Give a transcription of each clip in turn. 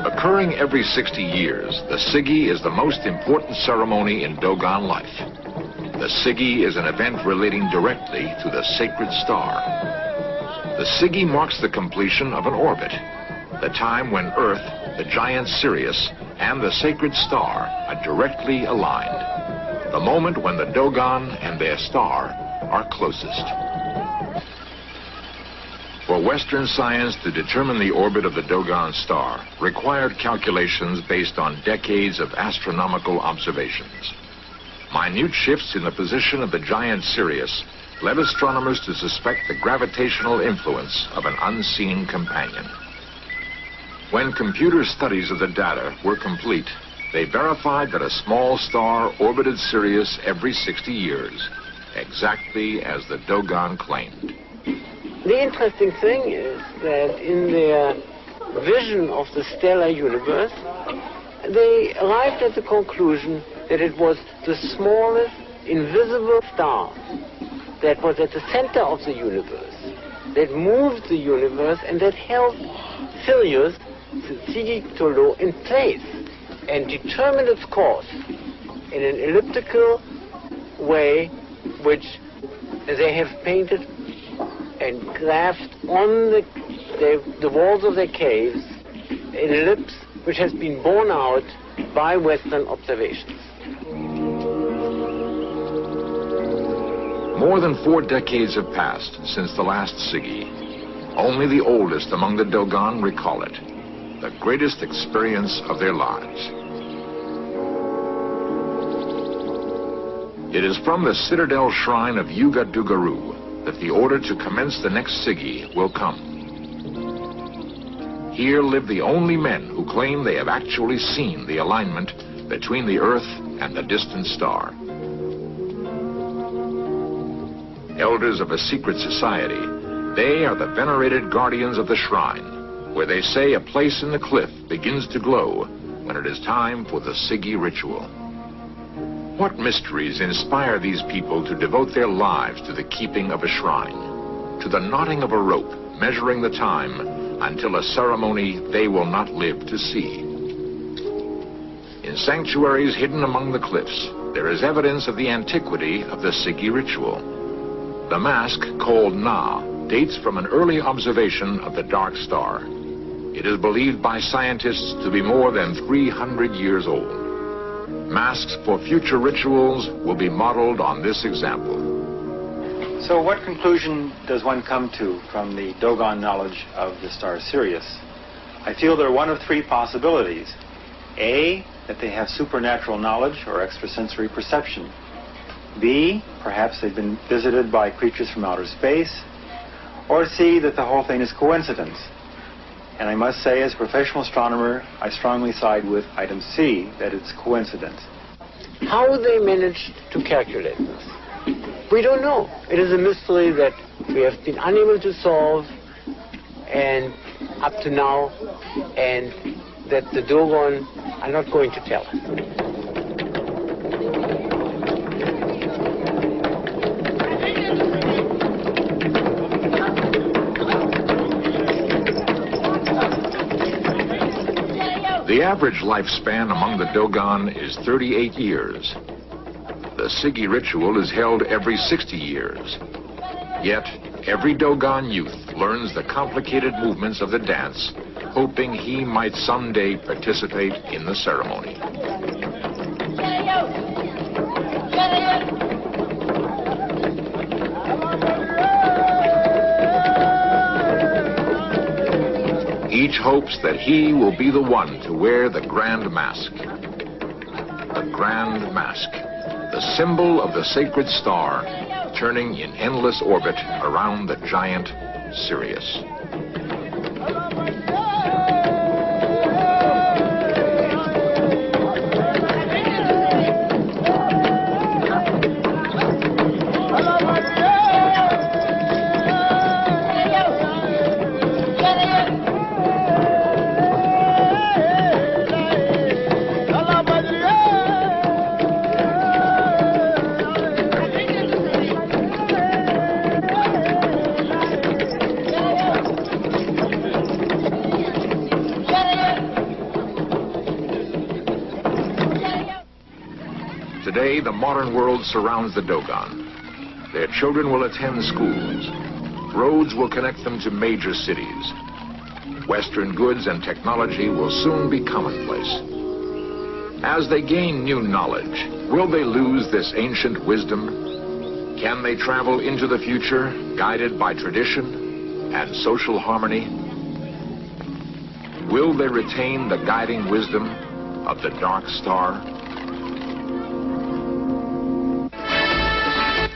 Occurring every 60 years, the Sigi is the most important ceremony in Dogon life. The Sigi is an event relating directly to the sacred star. The Sigi marks the completion of an orbit, the time when Earth, the giant Sirius, and the sacred star are directly aligned, the moment when the Dogon and their star are closest. For Western science to determine the orbit of the Dogon star required calculations based on decades of astronomical observations. Minute shifts in the position of the giant Sirius led astronomers to suspect the gravitational influence of an unseen companion. When computer studies of the data were complete, they verified that a small star orbited Sirius every 60 years, exactly as the Dogon claimed. The interesting thing is that in their vision of the stellar universe, they arrived at the conclusion that it was the smallest invisible star that was at the center of the universe, that moved the universe and that held Sirius, the Sigi Tolo, in place and determined its course in an elliptical way which they have painted and graphed on the walls of their caves an ellipse which has been borne out by Western observations. More than 4 decades have passed since the last Sigi. Only the oldest among the Dogon recall it, the greatest experience of their lives. It is from the citadel shrine of Yuga Dugaru that the order to commence the next Sigi will come. Here live the only men who claim they have actually seen the alignment between the Earth and the distant star. Elders of a secret society, they are the venerated guardians of the shrine, where they say a place in the cliff begins to glow when it is time for the Sigi ritual. What mysteries inspire these people to devote their lives to the keeping of a shrine, to the knotting of a rope measuring the time until a ceremony they will not live to see? In sanctuaries hidden among the cliffs, there is evidence of the antiquity of the Sigi ritual. The mask, called Na, dates from an early observation of the dark star. It is believed by scientists to be more than 300 years old. Masks for future rituals will be modeled on this example. So what conclusion does one come to from the Dogon knowledge of the star Sirius? I feel there are one of 3 possibilities. A, that they have supernatural knowledge or extrasensory perception. B, perhaps they've been visited by creatures from outer space. Or C, that the whole thing is coincidence. And I must say, as a professional astronomer, I strongly side with item C, that it's coincidence. How they managed to calculate this, we don't know. It is a mystery that we have been unable to solve and up to now, and that the Dogon are not going to tell us. The average lifespan among the Dogon is 38 years. The Sigi ritual is held every 60 years. Yet, every Dogon youth learns the complicated movements of the dance, hoping he might someday participate in the ceremony. Each hopes that he will be the one to wear the grand mask. The grand mask, the symbol of the sacred star, turning in endless orbit around the giant Sirius. Today, the modern world surrounds the Dogon. Their children will attend schools. Roads will connect them to major cities. Western goods and technology will soon be commonplace. As they gain new knowledge, will they lose this ancient wisdom? Can they travel into the future, guided by tradition and social harmony? Will they retain the guiding wisdom of the Dark Star?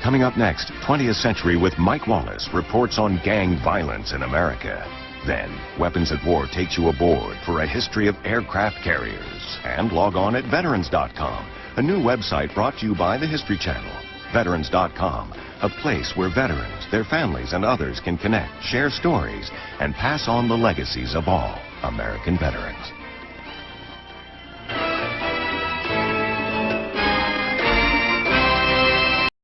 Coming up next, 20th Century with Mike Wallace reports on gang violence in America. Then, Weapons at War takes you aboard for a history of aircraft carriers. And log on at veterans.com, a new website brought to you by the History Channel. Veterans.com, a place where veterans, their families, and others can connect, share stories, and pass on the legacies of all American veterans.